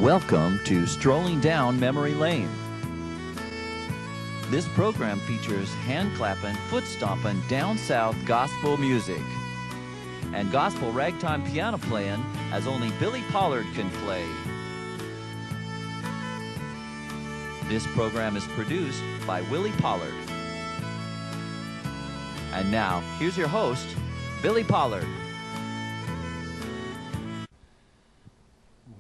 Welcome to Strolling Down Memory Lane. This program features hand-clapping, foot-stomping, down-south gospel music and gospel ragtime piano playing as only Billy Pollard can play. This program is produced by Willie Pollard. And now, here's your host, Billy Pollard.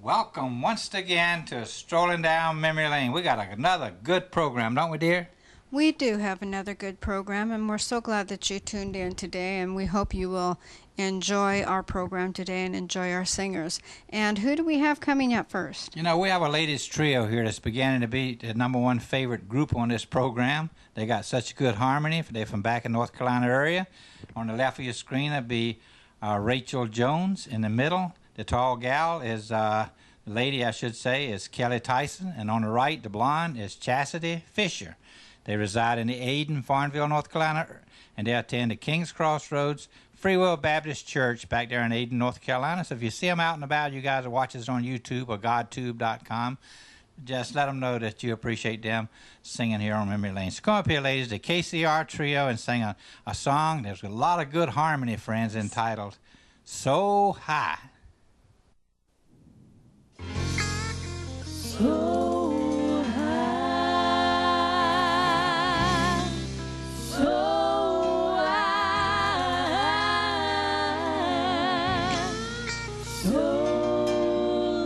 Welcome once again to Strolling Down Memory Lane. We got another good program, don't we, dear? We do have another good program, and we're so glad that you tuned in today, and we hope you will enjoy our program today and enjoy our singers. And who do we have coming up first? You know, we have a ladies trio here that's beginning to be the #1 favorite group on this program. They got such good harmony. They're from back in North Carolina area. On the left of your screen, that'd be Rachel Jones. In the middle, the tall gal is, the lady I should say, is Kelly Tyson. And on the right, the blonde is Chastity Fisher. They reside in the Ayden, Farmville, North Carolina, and they attend the King's Crossroads Free Will Baptist Church back there in Ayden, North Carolina. So if you see them out and about, you guys will watch us on YouTube or godtube.com. Just let them know that you appreciate them singing here on Memory Lane. So come up here, ladies, the KCR Trio, and sing a song. There's a lot of good harmony, friends, entitled So High. So high, so high, so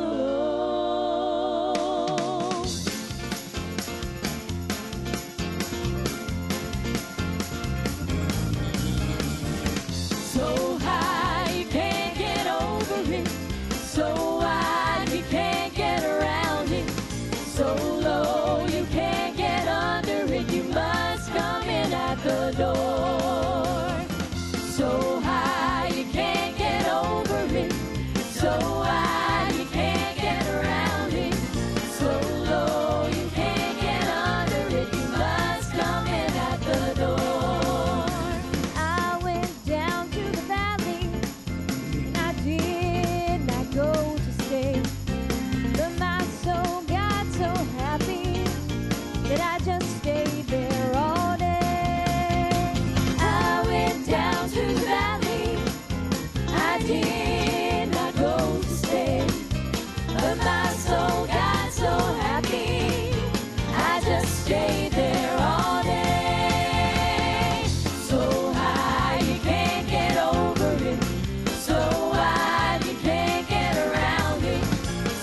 low. So high you can't get over it. So wide you can't get around it. So low you can't get under it. You must come in at the door. So high you can't get over it. So wide you can't get around it. So low you can't get under it. You must come in at the door. I went down to the valley and I did not go to stay. But my soul got so happy that I just stayed there all day. I went down to the valley, I did not go to stay. But my soul got so happy, I just stayed there all day. So high you can't get over it. So wide you can't get around it.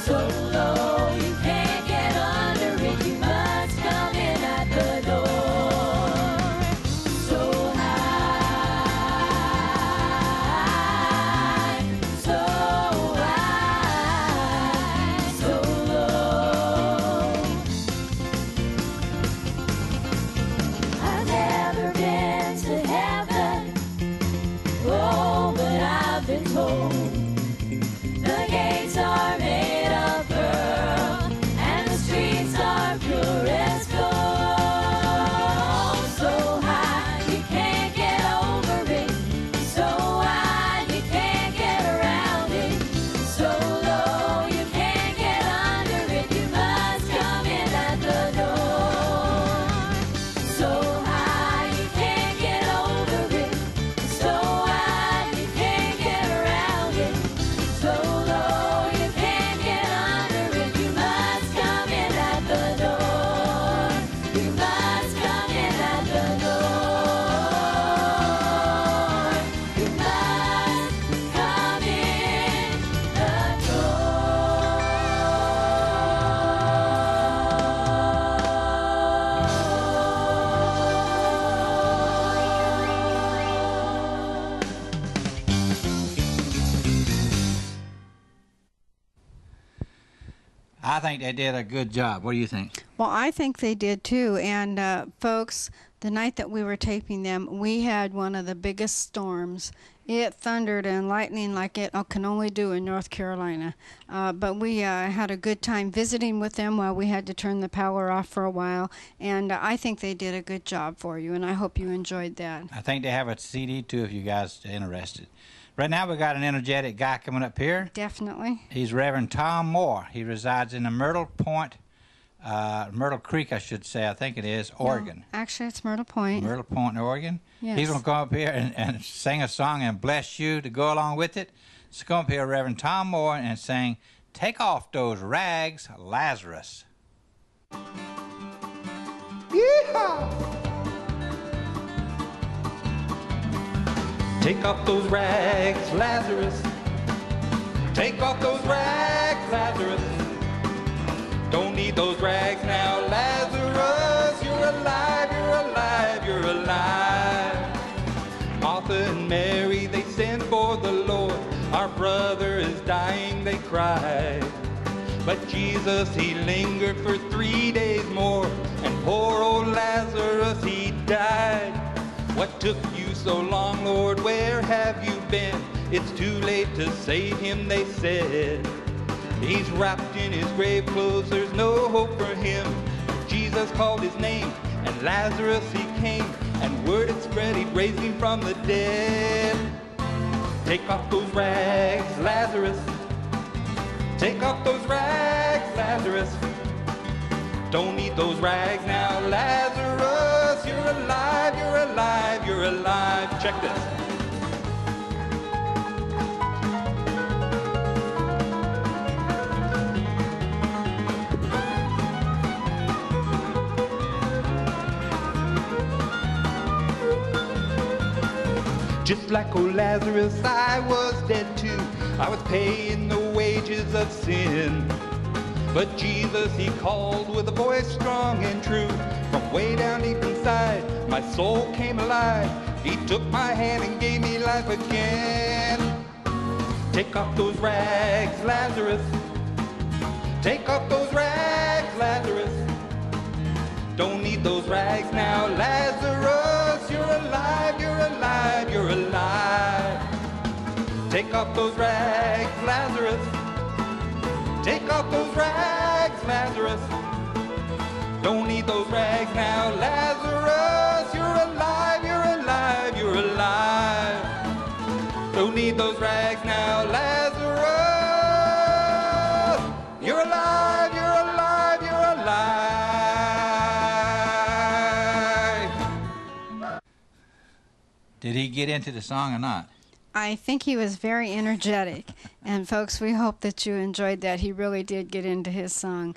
So low you can't get under it. You must come in at the door. So high, so high, so low. I've never been to heaven, oh, but I've been told the gates are made of pearl and the streets are pure as gold. So high you can't get over it. So wide you can't get around it. So low you can't get under it. You must come in at the door. So high you can't get over it. So wide you can't get around it. So low you can't get under it. You must come in at the door. You must come in at the door. You must come in the door. I think they did a good job. What do you think? Well, I think they did too. And folks, the night that we were taping them, we had one of the biggest storms. It thundered and lightning like it can only do in North Carolina. But we had a good time visiting with them while we had to turn the power off for a while. And I think they did a good job for you, and I hope you enjoyed that. I think they have a CD too if you guys are interested. Right now we got an energetic guy coming up here. Definitely. He's Reverend Tom Moore. He resides in the Myrtle Creek, I should say, I think it is, Oregon. No, actually, it's Myrtle Point. Myrtle Point, Oregon. Yes. He's going to come up here and sing a song and bless you to go along with it. So come up here, Reverend Tom Moore, and sing, "Take Off Those Rags, Lazarus." Yeehaw! Take off those rags, Lazarus. Take off those rags, Lazarus. Don't need those rags now, Lazarus. You're alive, you're alive, you're alive. Martha and Mary, they sent for the Lord. Our brother is dying, they cried. But Jesus, he lingered for 3 days more. And poor old Lazarus, he died. What took you so long, Lord? Where have you been? It's too late to save him, they said. He's wrapped in his grave clothes, there's no hope for him. Jesus called his name, and Lazarus he came, and word had spread he'd raised him from the dead. Take off those rags, Lazarus. Take off those rags, Lazarus. Don't need those rags now, Lazarus. You're alive, you're alive, you're alive. Check this. Just like old Lazarus, I was dead too. I was paying the wages of sin. But Jesus, he called with a voice strong and true. From way down deep inside, my soul came alive. He took my hand and gave me life again. Take off those rags, Lazarus. Take off those rags, Lazarus. Don't need those rags now, Lazarus. You're alive, you're alive, you're alive. Take off those rags, Lazarus. Take off those rags, Lazarus. Don't need those rags now, Lazarus. You're alive, you're alive, you're alive. Don't need those rags now, Lazarus. You're alive, you're alive, you're alive. Did he get into the song or not? I think he was very energetic. And folks, we hope that you enjoyed that. He really did get into his song.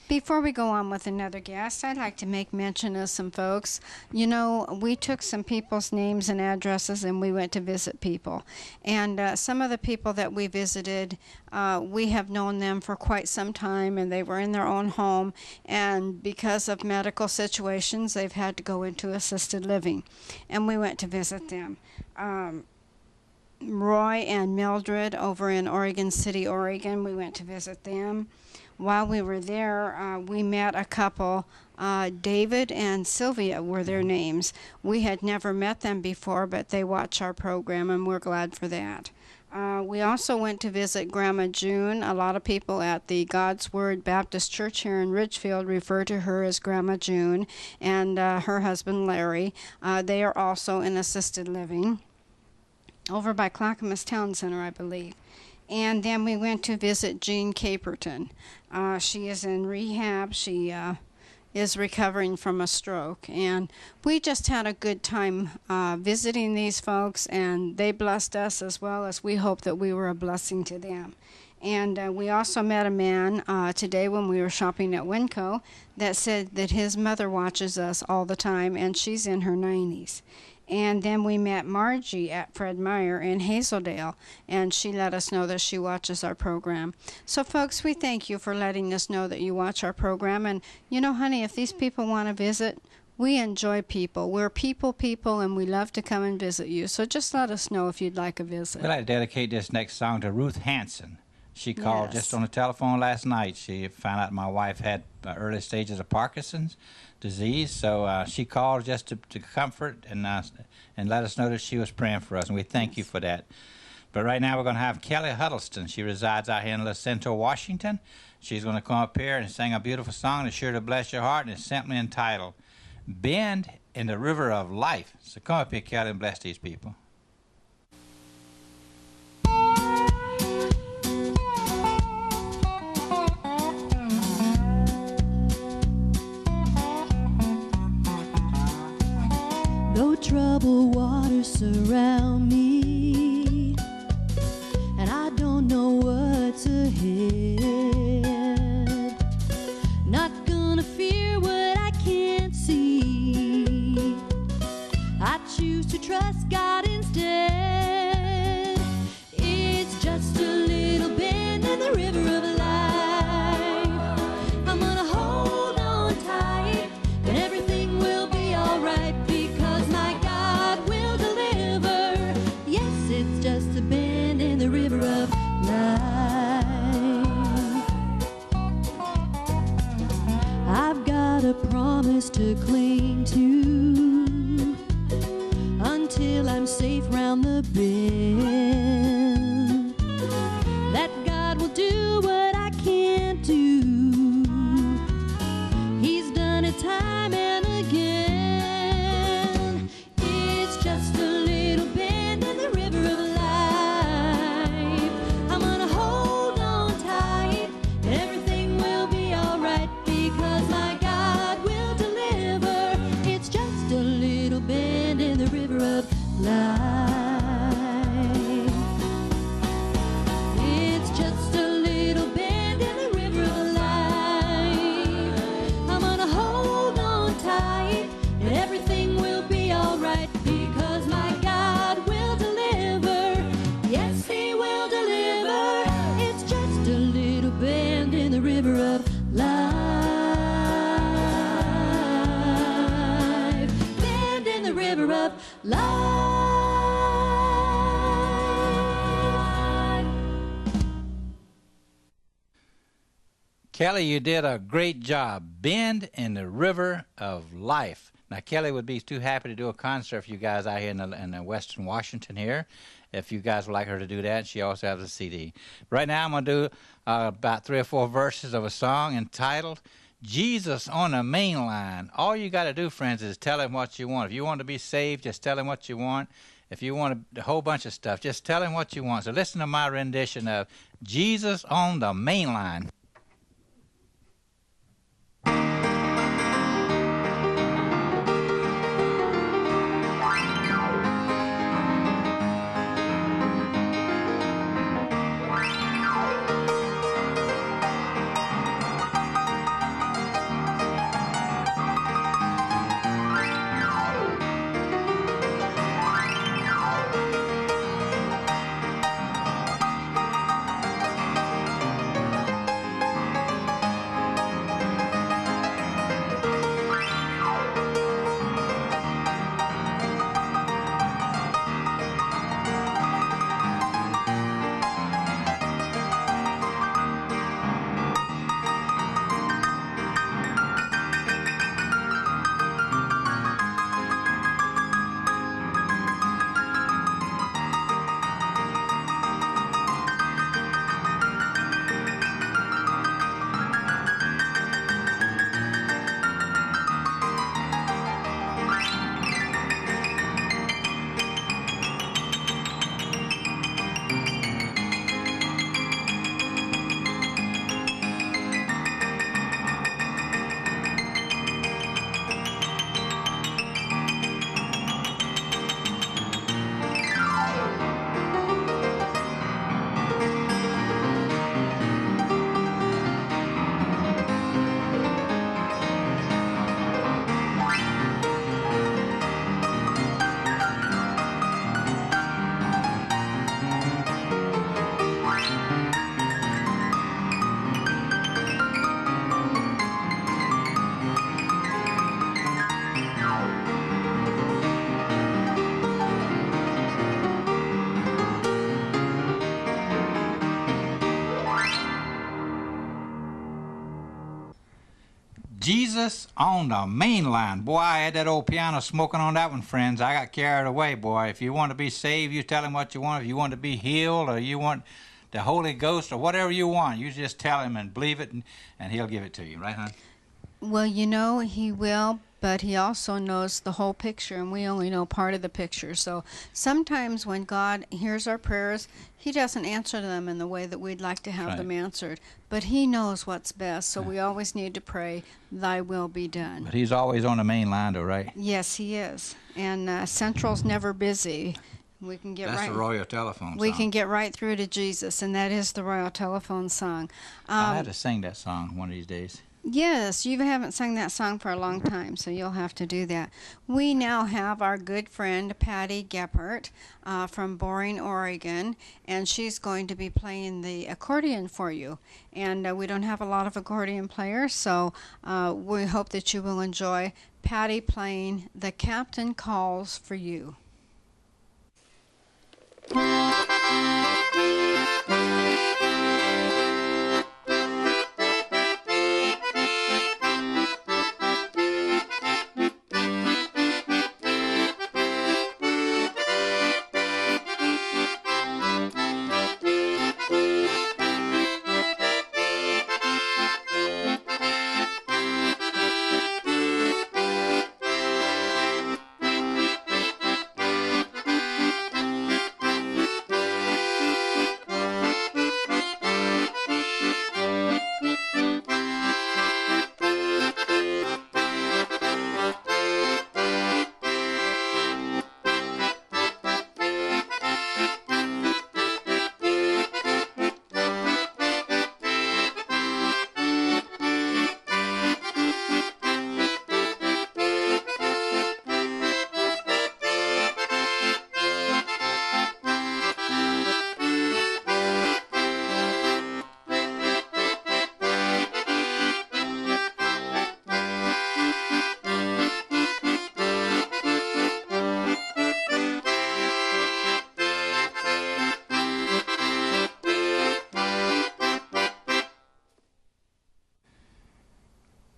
Before we go on with another guest, I'd like to make mention of some folks. You know, we took some people's names and addresses and we went to visit people. And some of the people that we visited, we have known them for quite some time, and they were in their own home. And because of medical situations, they've had to go into assisted living. And we went to visit them. Roy and Mildred over in Oregon City, Oregon, we went to visit them. While we were there, we met a couple. David and Sylvia were their names. We had never met them before, but they watch our program, and we're glad for that. We also went to visit Grandma June. A lot of people at the God's Word Baptist Church here in Ridgefield refer to her as Grandma June, and her husband Larry. They are also in assisted living over by Clackamas Town Center, I believe. And then we went to visit Jean Caperton. She is in rehab. She is recovering from a stroke. And we just had a good time visiting these folks, and they blessed us as well as we hope that we were a blessing to them. And we also met a man today when we were shopping at Winco that said that his mother watches us all the time, and she's in her 90s. And then we met Margie at Fred Meyer in Hazeldale, and she let us know that she watches our program. So, folks, we thank you for letting us know that you watch our program. And, you know, honey, if these people want to visit, we enjoy people. We're people, and we love to come and visit you. So just let us know if you'd like a visit. We'd like to dedicate this next song to Ruth Hanson. She called just on the telephone last night. She found out my wife had early stages of Parkinson's disease, so she called just to comfort and let us know that she was praying for us, and we thank you for that. But right now we're going to have Kelly Huddleston. She resides out here in La Centro, Washington. She's going to come up here and sing a beautiful song that's sure to bless your heart, and it's simply entitled Bend in the River of Life. So come up here, Kelly, and bless these people. surround me, and I don't know what's ahead. Not gonna fear what I can't see. I choose to trust God instead. It's just a little bend in the river of life. I'm gonna hold on tight, and everything will be alright, because my God will deliver. Yes, it's just a bend in the river of life. I've got a promise to cling to until I'm safe round the bend. That God will do what I can't do. He's done it time and again. It's just a little bend in the river of life. I'm gonna hold on tight, and everything will be alright, because my God will deliver. It's just a little bend in the river of life. It's just a little bend in the river of life. I'm gonna hold on tight, and everything will be alright, because my God will deliver. Yes, He will deliver. It's just a little bend in the river of life. Bend in the river of life. Kelly, you did a great job. Bend in the River of Life. Now, Kelly would be too happy to do a concert for you guys out here in the Western Washington here, if you guys would like her to do that. She also has a CD. Right now, I'm going to do about 3 or 4 verses of a song entitled Jesus on the Main Line. All you got to do, friends, is tell Him what you want. If you want to be saved, just tell Him what you want. If you want a whole bunch of stuff, just tell Him what you want. So listen to my rendition of Jesus on the Main Line. Jesus on the Main Line. Boy, I had that old piano smoking on that one, friends. I got carried away, boy. If you want to be saved, you tell Him what you want. If you want to be healed, or you want the Holy Ghost, or whatever you want, you just tell Him and believe it, and He'll give it to you. Right, hon? Well, you know, He will, but he also knows the whole picture, and we only know part of the picture. So sometimes when God hears our prayers, he doesn't answer them in the way that we'd like to have Right. them answered, but he knows what's best. So we always need to pray, thy will be done. But he's always on the main line, though, right? Yes, he is. And Central's never busy. We can get That's right. the Royal Telephone We song. can get right through to Jesus, and that is the Royal Telephone song. I'll have to sing that song one of these days. Yes, you haven't sung that song for a long time, so you'll have to do that. We now have our good friend Patty Geppert from Boring, Oregon, and she's going to be playing the accordion for you. And we don't have a lot of accordion players, so we hope that you will enjoy Patty playing The Captain Calls for You.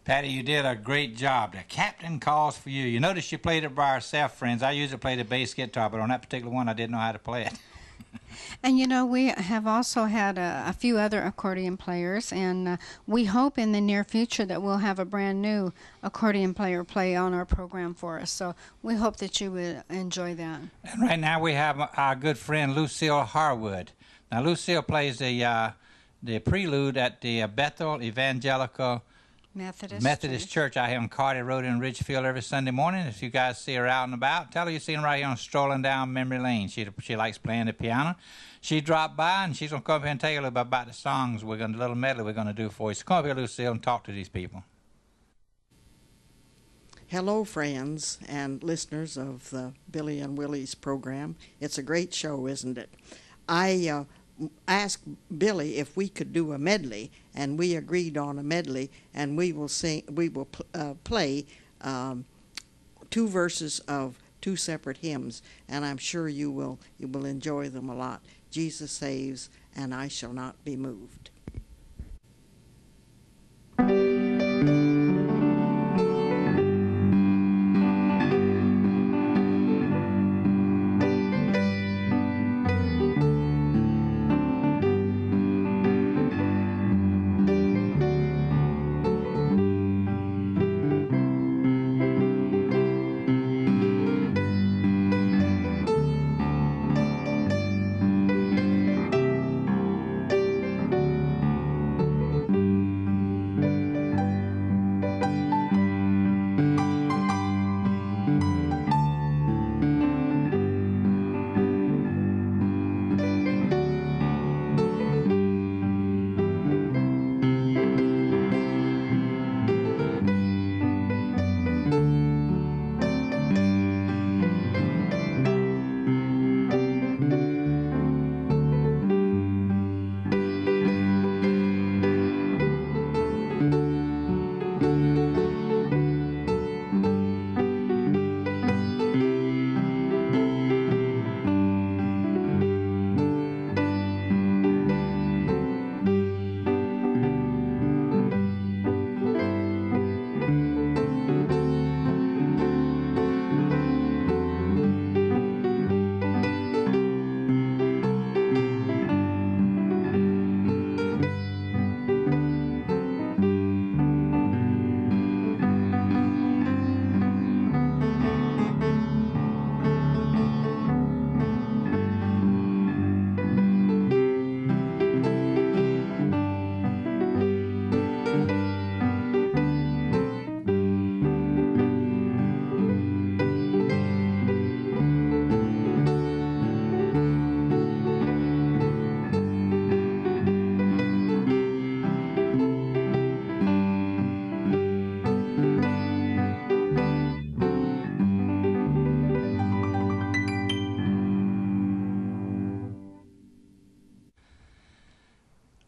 Patty, you did a great job. The Captain Calls for You. You notice you played it by herself, friends. I usually play the bass guitar, but on that particular one, I didn't know how to play it. And you know, we have also had a few other accordion players, and we hope in the near future that we'll have a brand new accordion player play on our program for us. So we hope that you will enjoy that. And right now we have our good friend Lucille Harwood. Now, Lucille plays the prelude at the Bethel Evangelical Methodist Church out here on Carter Road in Ridgefield every Sunday morning. If you guys see her out and about, tell her you see her right here on Strolling Down Memory Lane. She likes playing the piano. She dropped by, and she's going to come up here and tell you a little bit about the songs the little medley we're going to do for you. So come up here, Lucille, and talk to these people. Hello, friends and listeners of the Billy and Willie's program. It's a great show, isn't it? I asked Billy if we could do a medley, and we agreed on a medley, and we will play 2 verses of 2 separate hymns, and I'm sure you will enjoy them a lot. Jesus Saves, and I Shall Not Be Moved.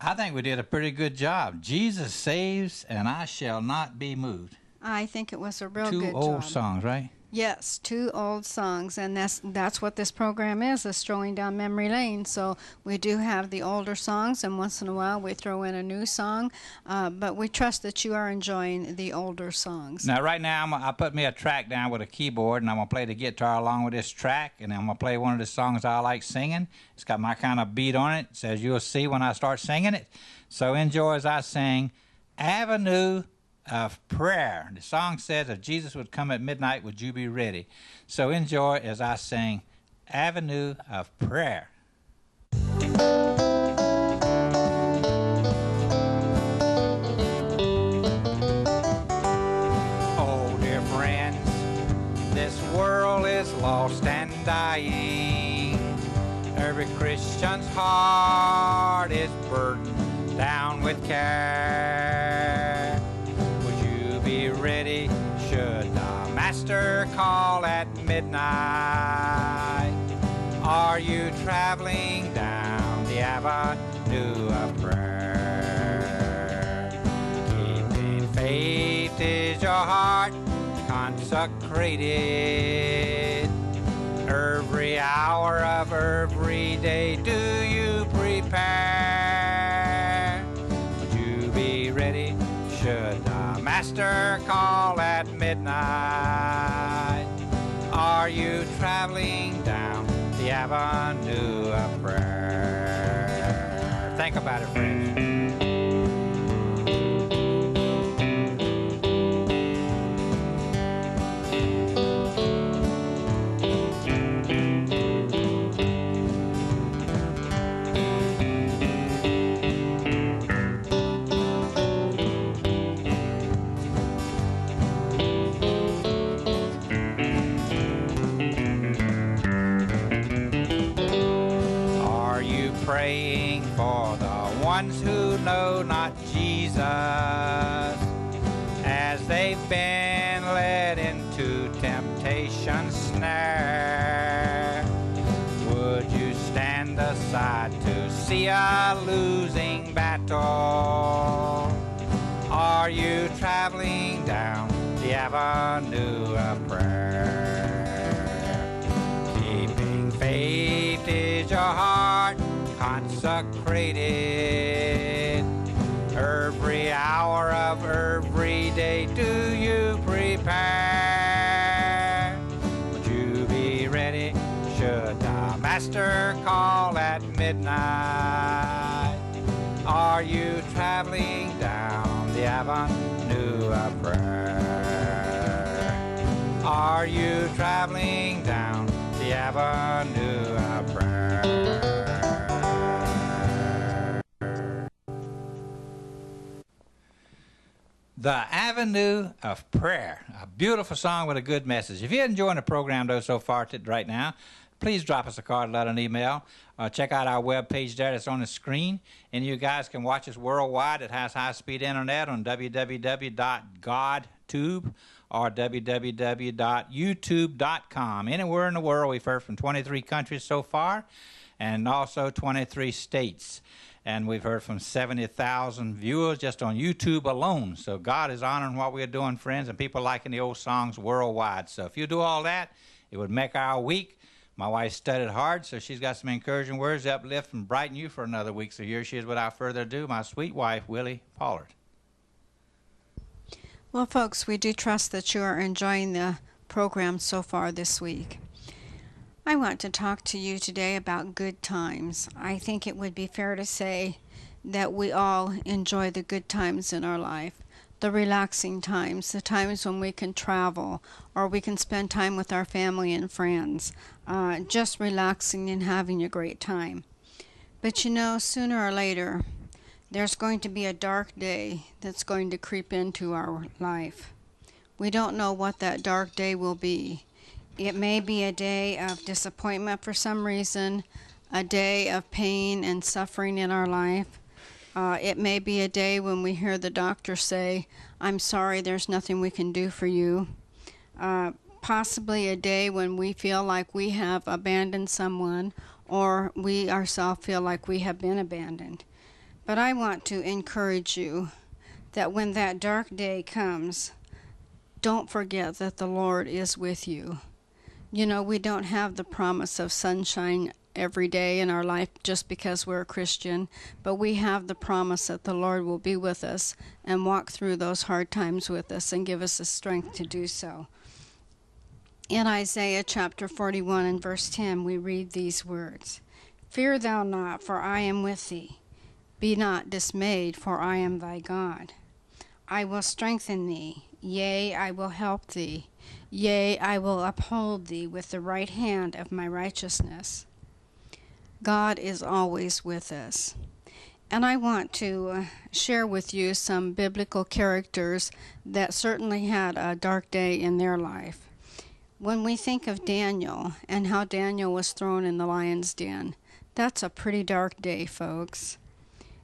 I think we did a pretty good job. Jesus saves, and I shall not be moved. I think it was a real Two good job. old songs, right? Yes, 2 old songs, and that's what this program is strolling down memory lane. So we do have the older songs, and once in a while we throw in a new song, but we trust that you are enjoying the older songs. Now, right now, I put me a track down with a keyboard, and I'm going to play the guitar along with this track, and I'm going to play one of the songs I like singing. It's got my kind of beat on it, as you'll see when I start singing it. So enjoy as I sing Avenue of Prayer. The song says, if Jesus would come at midnight, would you be ready? So enjoy as I sing Avenue of Prayer. Oh, dear friends, this world is lost and dying. Every Christian's heart is burdened down with care. Be ready should the master call at midnight. Are you traveling down the avenue of prayer? Keeping faith is your heart consecrated. Every hour of every day do you prepare? Would you be ready should the master call at midnight? Are you traveling down the avenue of prayer? Think about it, friends. Praying for the ones who know not Jesus, as they've been led into temptation's snare. Would you stand aside to see a losing battle? Are you traveling down the avenue of prayer? Keeping faith is your heart consecrated. Every hour of every day do you prepare? Would you be ready should the master call at midnight? Are you traveling down the avenue of prayer? Are you traveling down the avenue of prayer? The Avenue of Prayer, a beautiful song with a good message. If you're enjoying the program, though, so far right now, please drop us a card, letter, an email. Check out our webpage there that's on the screen. And you guys can watch us worldwide. It has high-speed internet on www.godtube or www.youtube.com. Anywhere in the world, we've heard from 23 countries so far, and also 23 states. And we've heard from 70,000 viewers just on YouTube alone. So God is honoring what we're doing, friends, and people liking the old songs worldwide. So if you do all that, it would make our week. My wife studied hard, so she's got some encouraging words to uplift and brighten you for another week. So here she is, without further ado, my sweet wife, Willie Pollard. Well, folks, we do trust that you are enjoying the program so far this week. I want to talk to you today about good times. I think it would be fair to say that we all enjoy the good times in our life, the relaxing times, the times when we can travel or we can spend time with our family and friends, just relaxing and having a great time. But you know, sooner or later, there's going to be a dark day that's going to creep into our life. We don't know what that dark day will be. It may be a day of disappointment for some reason, a day of pain and suffering in our life. It may be a day when we hear the doctor say, "I'm sorry, there's nothing we can do for you." Possibly a day when we feel like we have abandoned someone or we ourselves feel like we have been abandoned. But I want to encourage you that when that dark day comes, don't forget that the Lord is with you. You know, we don't have the promise of sunshine every day in our life just because we're a Christian, but we have the promise that the Lord will be with us and walk through those hard times with us and give us the strength to do so. In Isaiah chapter 41 and verse 10, we read these words, "Fear thou not, for I am with thee. Be not dismayed, for I am thy God. I will strengthen thee, yea, I will help thee. Yea, I will uphold thee with the right hand of my righteousness." God is always with us. And I want to share with you some biblical characters that certainly had a dark day in their life. When we think of Daniel and how Daniel was thrown in the lion's den, that's a pretty dark day, folks.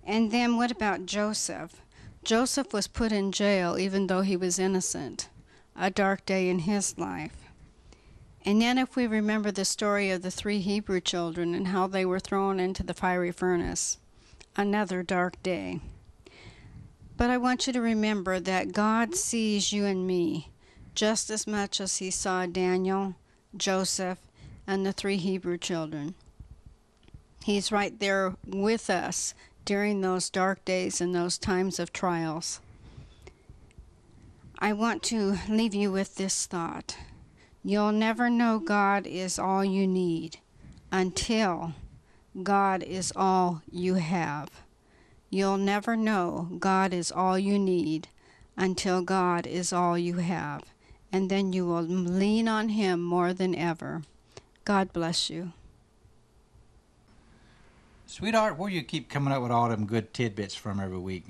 And then what about Joseph? Joseph was put in jail even though he was innocent. A dark day in his life. And then if we remember the story of the 3 Hebrew children and how they were thrown into the fiery furnace, another dark day. But I want you to remember that God sees you and me just as much as he saw Daniel, Joseph, and the 3 Hebrew children. He's right there with us during those dark days and those times of trials. I want to leave you with this thought. You'll never know God is all you need until God is all you have. You'll never know God is all you need until God is all you have. And then you will lean on him more than ever. God bless you. Sweetheart, where you keep coming up with all them good tidbits from every week?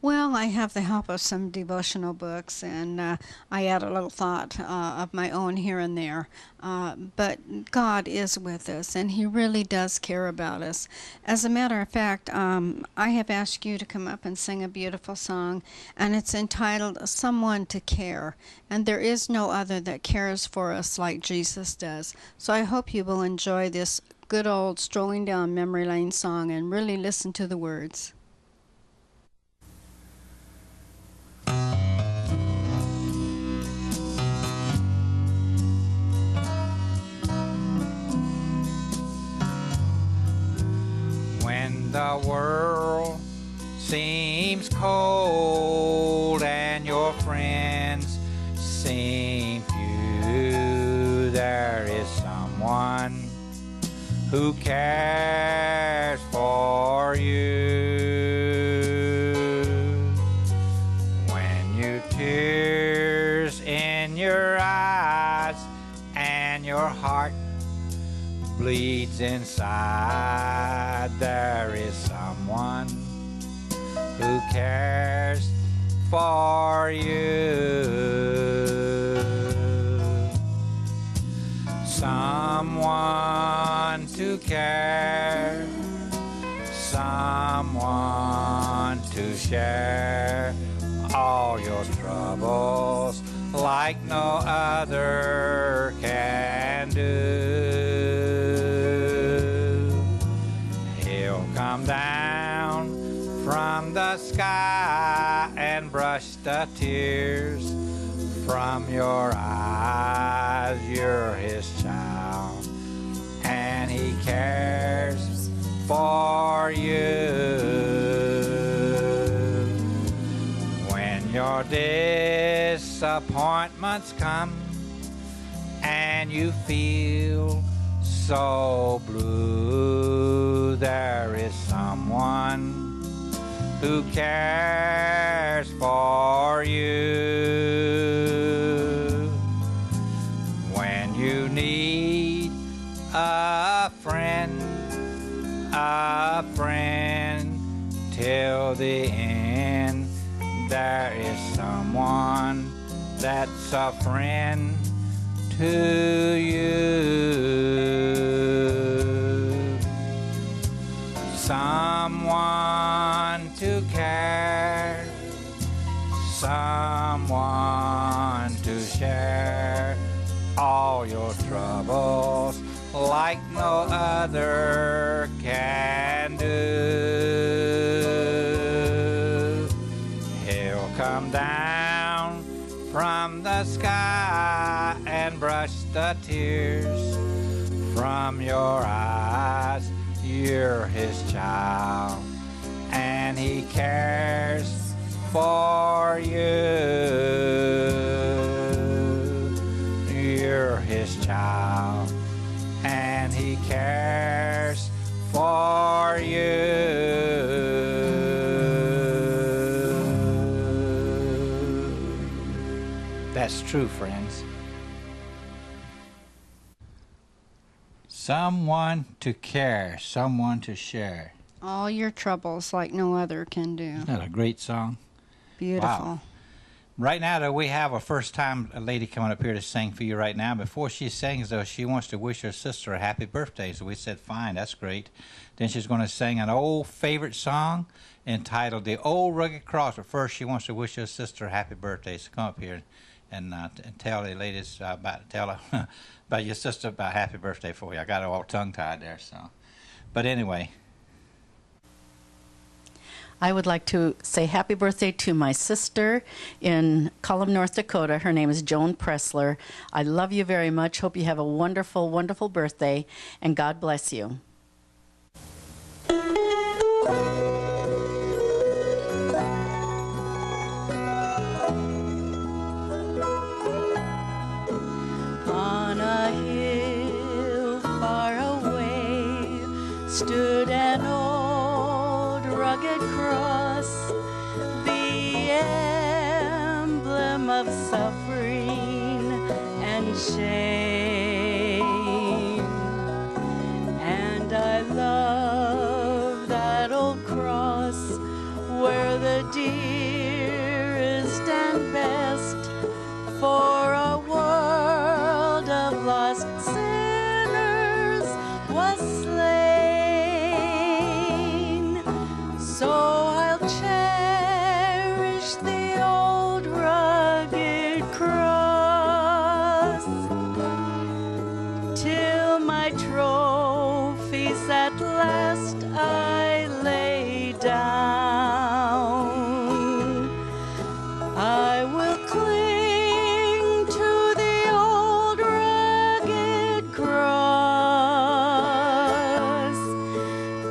Well, I have the help of some devotional books, and I add a little thought of my own here and there. But God is with us, and he really does care about us. As a matter of fact, I have asked you to come up and sing a beautiful song, and it's entitled Someone to Care. And there is no other that cares for us like Jesus does. So I hope you will enjoy this good old Strolling Down Memory Lane song and really listen to the words. When the world seems cold and your friends seem few, there is someone who cares for you. When you tears in your eyes and your heart bleeds inside, there is someone who cares for you. Someone to care, someone to share all your troubles like no other can do. He'll come down from the sky and brush the tears from your eyes. You're his child, and he cares for you. When your disappointments come and you feel so blue, there is someone who cares for you. When you need a friend till the end, there is someone that's a friend to you. Someone to care, someone to share all your troubles like no other can do. the sky and brush the tears from your eyes. You're his child, and he cares for you. You're his child, and he cares for you. That's true, friends. Someone to care, someone to share. All your troubles like no other can do. Isn't that a great song? Beautiful. Wow. Right now, though, we have a first-time lady coming up here to sing for you right now. Before she sings, though, she wants to wish her sister a happy birthday. So we said, fine, that's great. Then she's going to sing an old favorite song entitled The Old Rugged Cross. But first, she wants to wish her sister a happy birthday. So come up here and tell the ladies tell her about your sister about happy birthday for you. I got it all tongue-tied there, so. But anyway. I would like to say happy birthday to my sister in Cullum, North Dakota. Her name is Joan Pressler. I love you very much. Hope you have a wonderful, wonderful birthday, and God bless you. On a hill far away stood an old rugged cross, the emblem of suffering and shame. And I love that old cross where the dearest and best for a world of lost sinners was slain. So I'll cherish the old rugged cross till my trophies at last I lay down. I will cling to the old rugged cross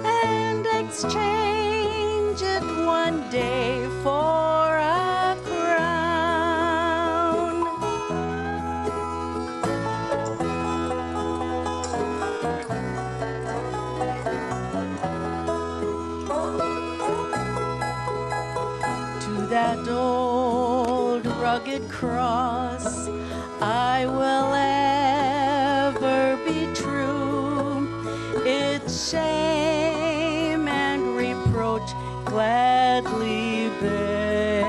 and exchange it one day for a crown. To that old rugged cross I will ever be true. Its shame and reproach gladly bear.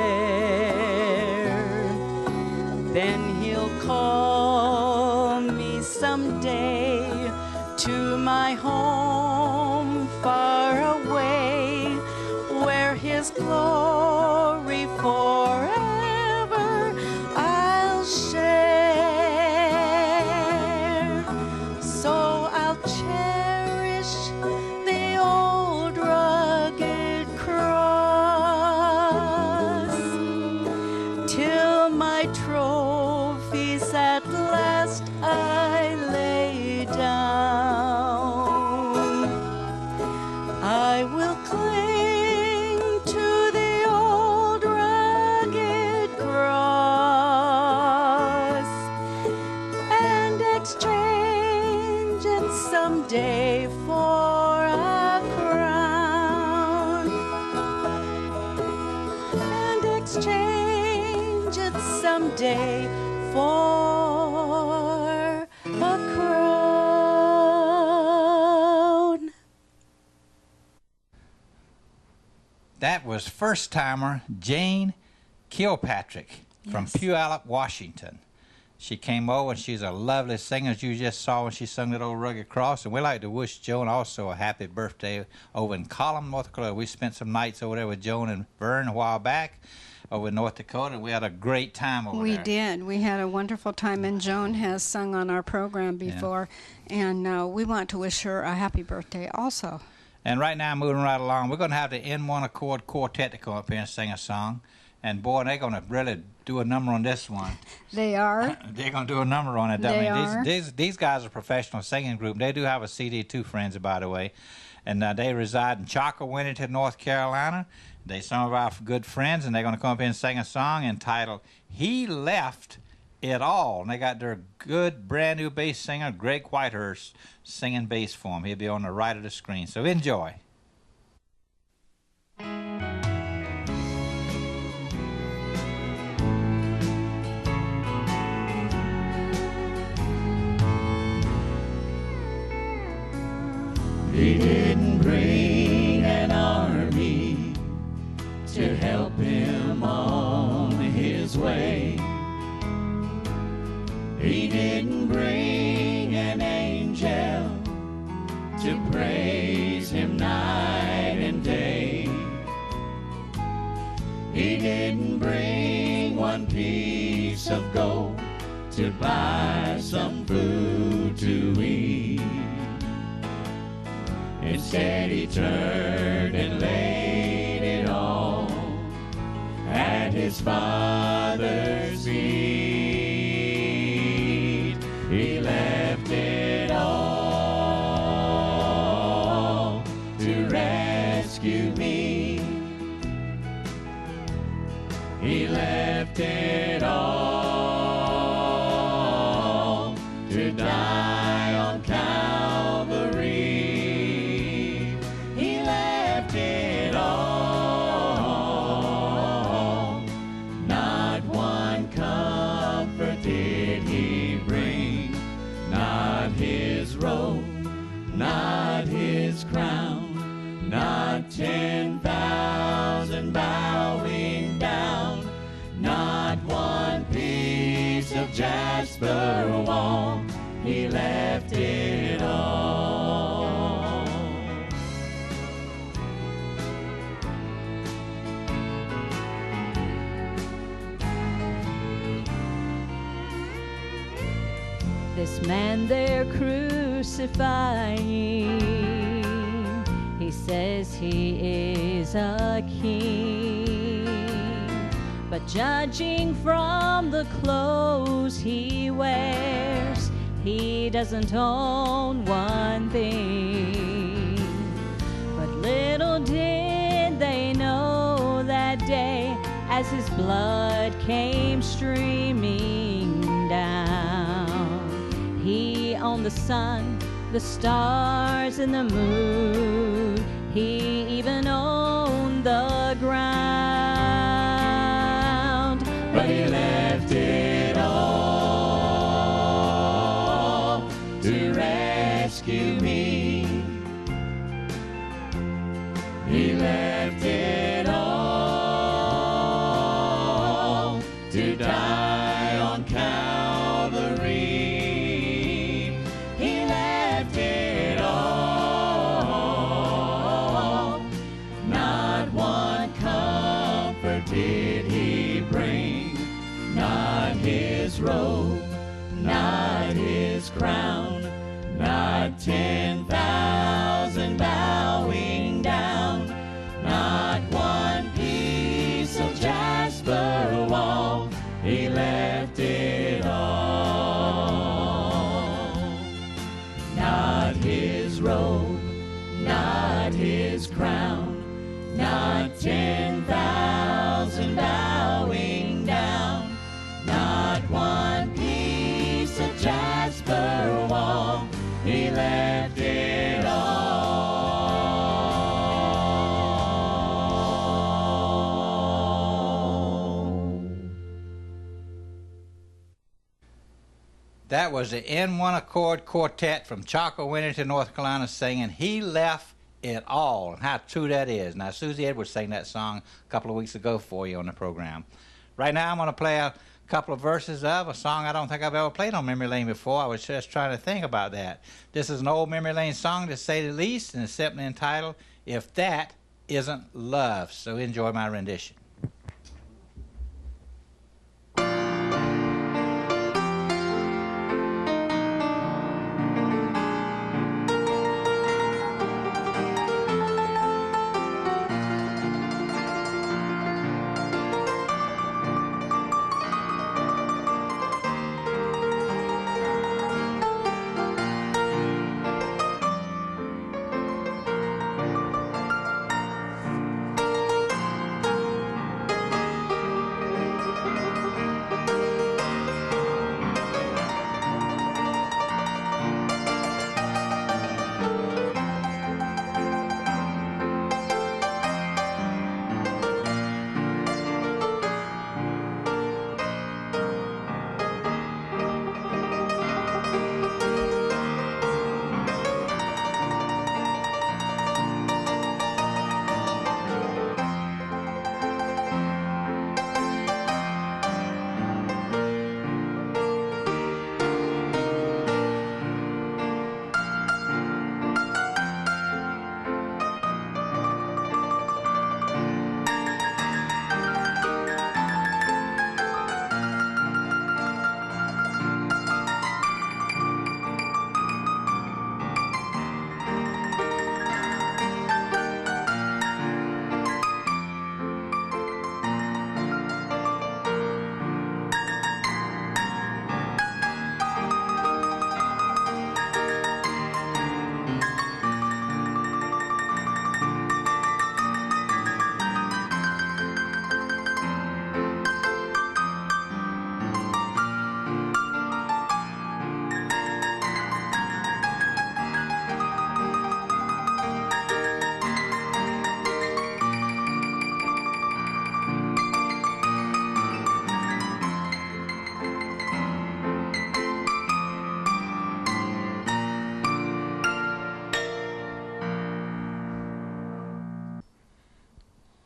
Then he'll call me someday to my home far away, where his glory forever I'll share. So I'll cherish the old rugged cross till my trophies at last I lay down. I will cling to the old rugged cross and exchange it someday for a crown. And exchange it someday for a crown. That was first-timer Jane Kilpatrick from Yes. Puyallup, Washington. She came over, and she's a lovely singer, as you just saw when she sung that old Rugged Cross. And we'd like to wish Joan also a happy birthday over in Cullum, North Dakota. We spent some nights over there with Joan and Vern a while back over in North Dakota, and we had a great time over We there. did. We had a wonderful time, and Joan has sung on our program before, and we want to wish her a happy birthday also. And right now, moving right along, we're going to have the N1 Accord Quartet to come up here and sing a song. And boy, they're going to really do a number on this one. They are. They're going to do a number on it. They I mean, are. These guys are a professional singing group. They do have a CD too, friends, by the way. And they reside in Chaco, Winnington, North Carolina. They're some of our good friends, and they're going to come up here and sing a song entitled He Left It All. And they got their good, brand-new bass singer, Greg Whitehurst, singing bass for them. He'll be on the right of the screen. So enjoy. He didn't bring an army to help him on his way. He didn't bring an angel to praise him night and day. He didn't bring one piece of gold to buy some food to eat. Instead he turned and laid it all at his Father's feet. He left it all to rescue me. He left it all to die on Calvary. It all. Not one comfort did he bring, not his robe, not his crown, not 10,000 bowing down, not one piece of jasper wall. He left it all. This man they're crucifying, he says he is a king, but judging from the clothes he wears, he doesn't own one thing. But little did they know that day, as his blood came streaming down, he owned the sun, the stars, and the moon. He even owned the ground. But he left it all to rescue me. He left it all to die on Calvary. He left it all. Not one comfort did he bring, not his robe, not his crown, not 10,000 bowing down, not one piece of jasper wall. He left it all. Not his robe, not his crown, not 10,000 bowing down, not one piece of jasper wall. He left it all. That was the N1 Accord Quartet from Chaco, Winnington, North Carolina, singing He Left It All. And how true that is. Now, Susie Edwards sang that song a couple of weeks ago for you on the program. Right now, I'm going to play a couple of verses of a song I don't think I've ever played on Memory Lane before. I was just trying to think about that. This is an old Memory Lane song, to say the least, and it's simply entitled, If That Isn't Love. So enjoy my rendition.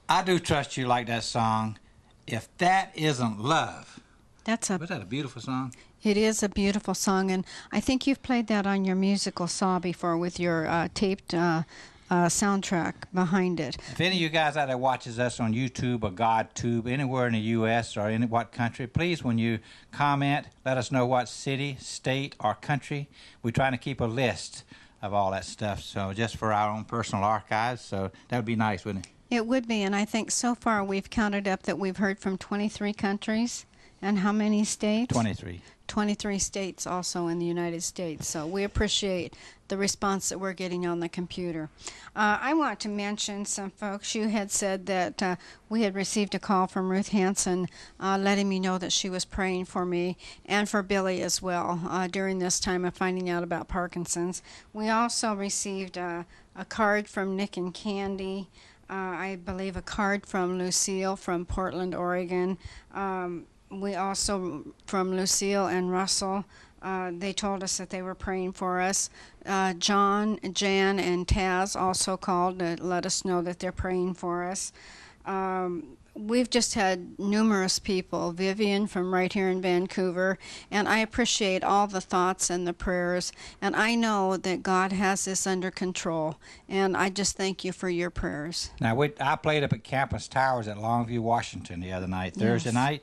I Do Trust You like that song. If That Isn't Love. Was that a beautiful song? It is a beautiful song, and I think you've played that on your musical saw before with your taped soundtrack behind it. If any of you guys out there watches us on YouTube or GodTube, anywhere in the U.S. or in what country, please, when you comment, let us know what city, state, or country. We're trying to keep a list of all that stuff, so just for our own personal archives, so that would be nice, wouldn't it? It would be, and I think so far we've counted up that we've heard from 23 countries. And how many states? 23. 23 states also in the United States. So we appreciate the response that we're getting on the computer. I want to mention some folks. You had said that we had received a call from Ruth Hansen letting me know that she was praying for me and for Billy as well during this time of finding out about Parkinson's. We also received a card from Nick and Candy. I believe a card from Lucille from Portland, Oregon. We also, from Lucille and Russell, they told us that they were praying for us. John, Jan, and Taz also called to let us know that they're praying for us. We've just had numerous people, Vivian from right here in Vancouver, and I appreciate all the thoughts and the prayers, and I know that God has this under control, and I just thank you for your prayers. Now, I played up at Campus Towers at Longview, Washington the other night, Thursday night.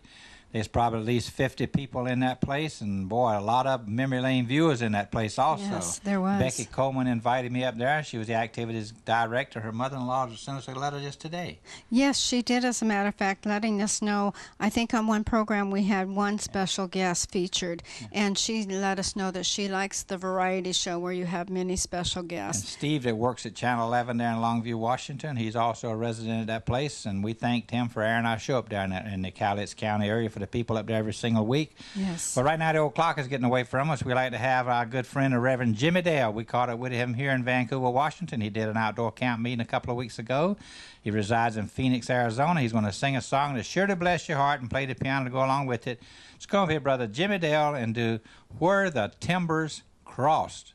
There's probably at least 50 people in that place, and boy, a lot of memory lane viewers in that place also. Yes, there was. Becky Coleman invited me up there. She was the activities director. Her mother-in-law sent us a letter just today. Yes, she did, as a matter of fact, letting us know. I think on one program we had one special guest featured, and she let us know that she likes the variety show where you have many special guests. And Steve that works at Channel 11 there in Longview, Washington, he's also a resident of that place, and we thanked him for airing our show up down there in the Cowlitz County area for the people up there every single week. Yes. But right now the old clock is getting away from us. We like to have our good friend, the Reverend Jimmy Dale. We caught up with him here in Vancouver, Washington. He did an outdoor camp meeting a couple of weeks ago. He resides in Phoenix, Arizona. He's going to sing a song that's sure to bless your heart and play the piano to go along with it. Let's go over here, Brother Jimmy Dale, and do Where the Timbers Crossed.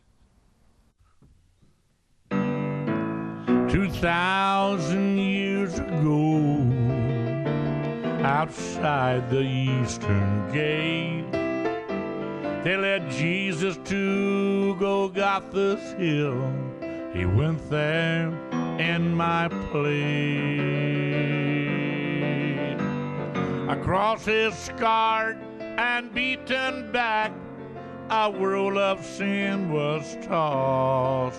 2,000 years ago, outside the eastern gate, they led Jesus to Golgotha's hill. He went there in my place. Across his scarred and beaten back, a world of sin was tossed.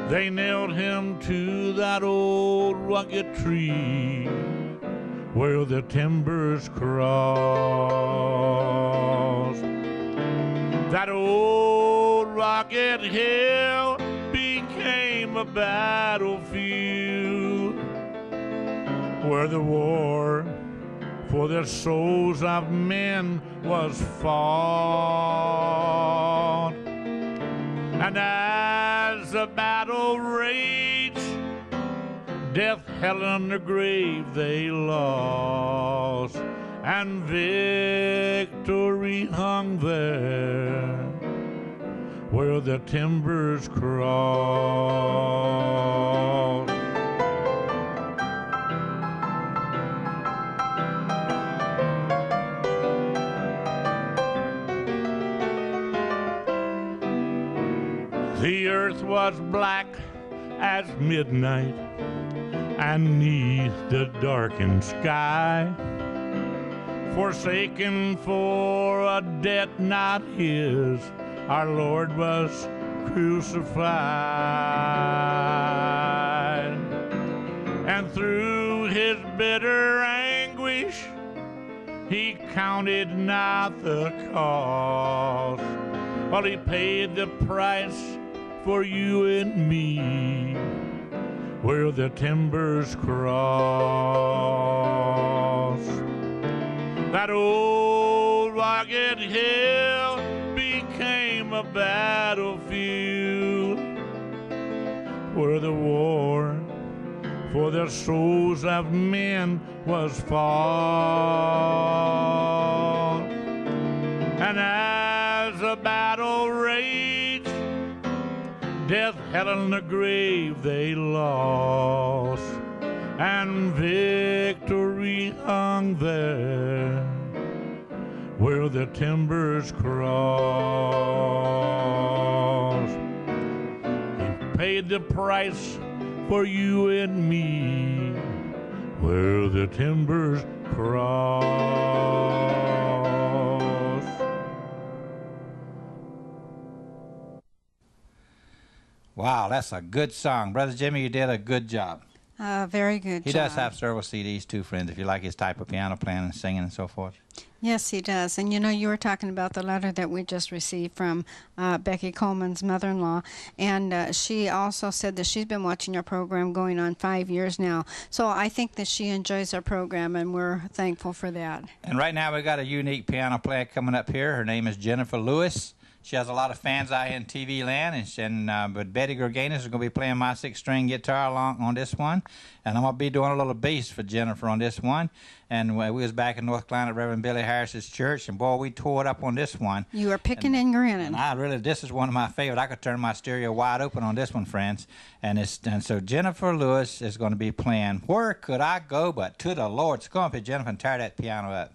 They nailed him to that old rugged tree where the timbers cross. That old rugged hill became a battlefield where the war for the souls of men was fought. And as the battle raged, death, hell, and the grave they lost, and victory hung there where the timbers crossed. The earth was black as midnight, and 'neath the darkened sky, forsaken for a debt not his, our Lord was crucified. And through his bitter anguish, he counted not the cost, while he paid the price for you and me where the timbers cross. That old rugged hill became a battlefield where the war for the souls of men was fought. And as the battle raged, death, hell, and the grave they lost, and and victory hung there where the timbers cross. He paid the price for you and me where the timbers cross. Wow, that's a good song. Brother Jimmy, you did a good job. Very good He job. does have several CDs too, friends, if you like his type of piano playing and singing and so forth. Yes, he does. And you know, you were talking about the letter that we just received from Becky Coleman's mother-in-law, and she also said that she's been watching our program going on 5 years now. So I think that she enjoys our program, and we're thankful for that. And right now we've got a unique piano player coming up here. Her name is Jennifer Lewis. She has a lot of fans out here in TV land, but Betty Gerganis is going to be playing my 6-string guitar along on this one, and I'm going to be doing a little bass for Jennifer on this one. And we was back in North Carolina at Reverend Billy Harris's church, and boy, we tore it up on this one. You are picking and grinning. And this is one of my favorite. I could turn my stereo wide open on this one, friends. And so Jennifer Lewis is going to be playing "Where Could I Go But to the Lord." So come up here, Jennifer, and tear that piano up.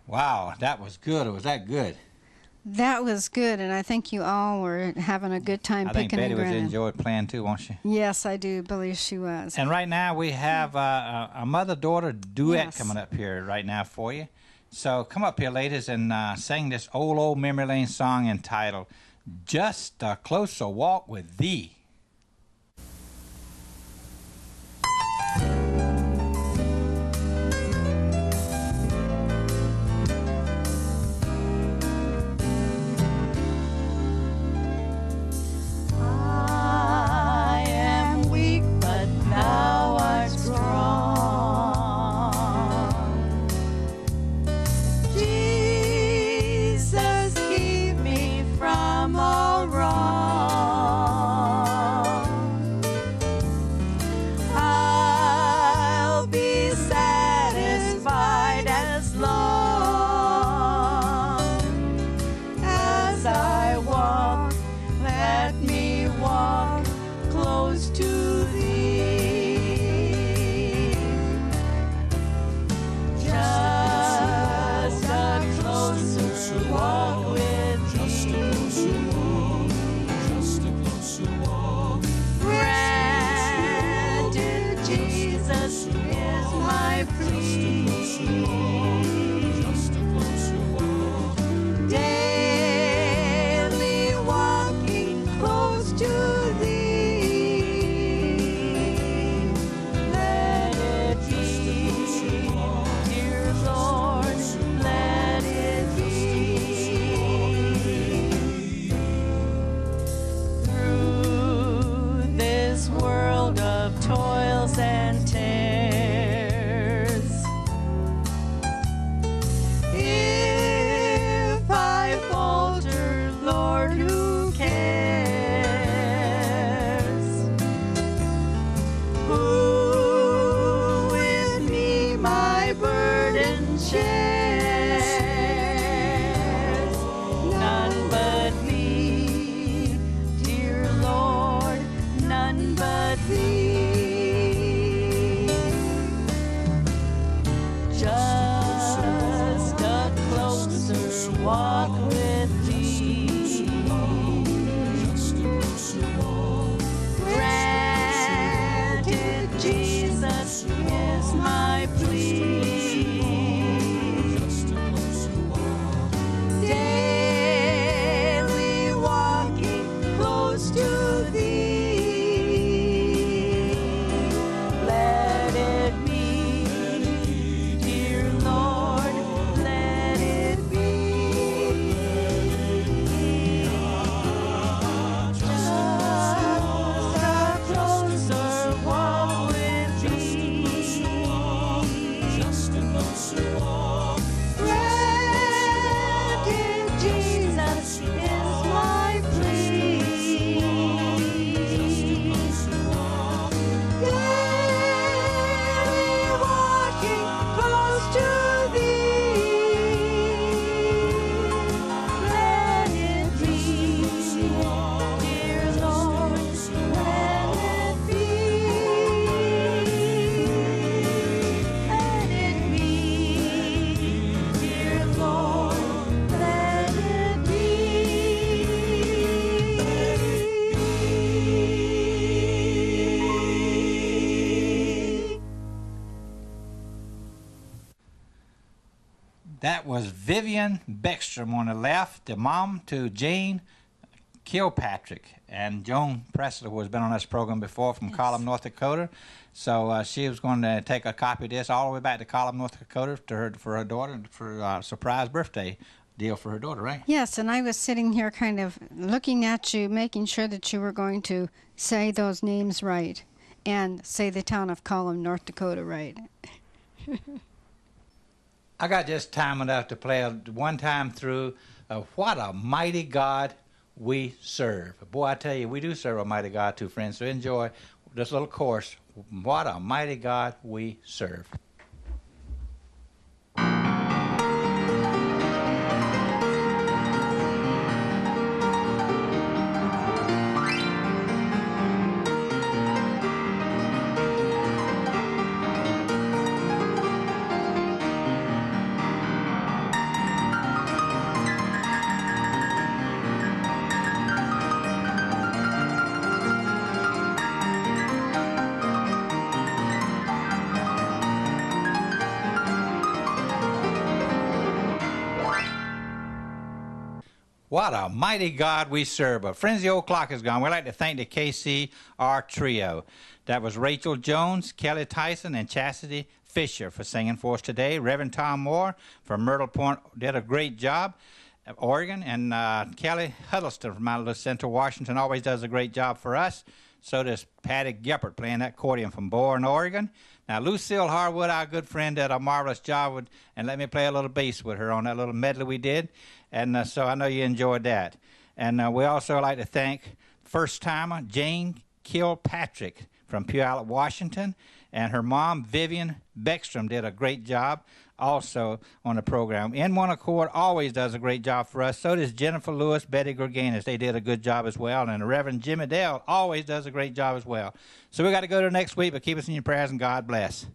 Wow, that was good. Was that good? That was good, and I think you all were having a good time I think picking Betty and was grinning. enjoyed playing too, won't she? Yes, I do believe she was. And right now we have a mother-daughter duet Yes. coming up here right now for you. So come up here, ladies, and sing this old memory lane song entitled "Just a Closer Walk with Thee." walk with thee. Granted, Jesus is my plea. Daily walking close to thee. Let it be, dear Lord, let it be. Just a closer walk with thee. Granted, Jesus is my plea. Daily walking close to thee. Let it be, dear Lord, let it be. Let it be, dear Lord, let it be. That was Vivian Beckstrom on the left, the mom to Jane Kilpatrick. And Joan Pressler, who has been on this program before from Column, North Dakota. So she was going to take a copy of this all the way back to Column, North Dakota for her daughter, for a surprise birthday deal for her daughter, right? Yes, and I was sitting here kind of looking at you, making sure that you were going to say those names right and say the town of Column, North Dakota right. I got just time enough to play one time through What a Mighty God We Serve. Boy, I tell you, we do serve a mighty God too, friends. So enjoy this little chorus. What a mighty God we serve. What a mighty God we serve. But friends, the old clock is gone. We'd like to thank the KCR trio. That was Rachel Jones, Kelly Tyson, and Chastity Fisher for singing for us today. Reverend Tom Moore from Myrtle Point did a great job. Oregon, and Kelly Huddleston from out of Central Washington always does a great job for us. So does Patty Geppert playing that accordion from Bourne, Oregon. Now, Lucille Harwood, our good friend, did a marvelous job with, and let me play a little bass with her on that little medley we did. And so I know you enjoyed that. And we also like to thank first-timer Jane Kilpatrick from Puyallup, Washington, and her mom, Vivian Beckstrom, did a great job also on the program. In One Accord always does a great job for us. So does Jennifer Lewis, Betty Gorganis. They did a good job as well. And the Reverend Jimmy Dale always does a great job as well. So we got to go to next week, but keep us in your prayers and God bless.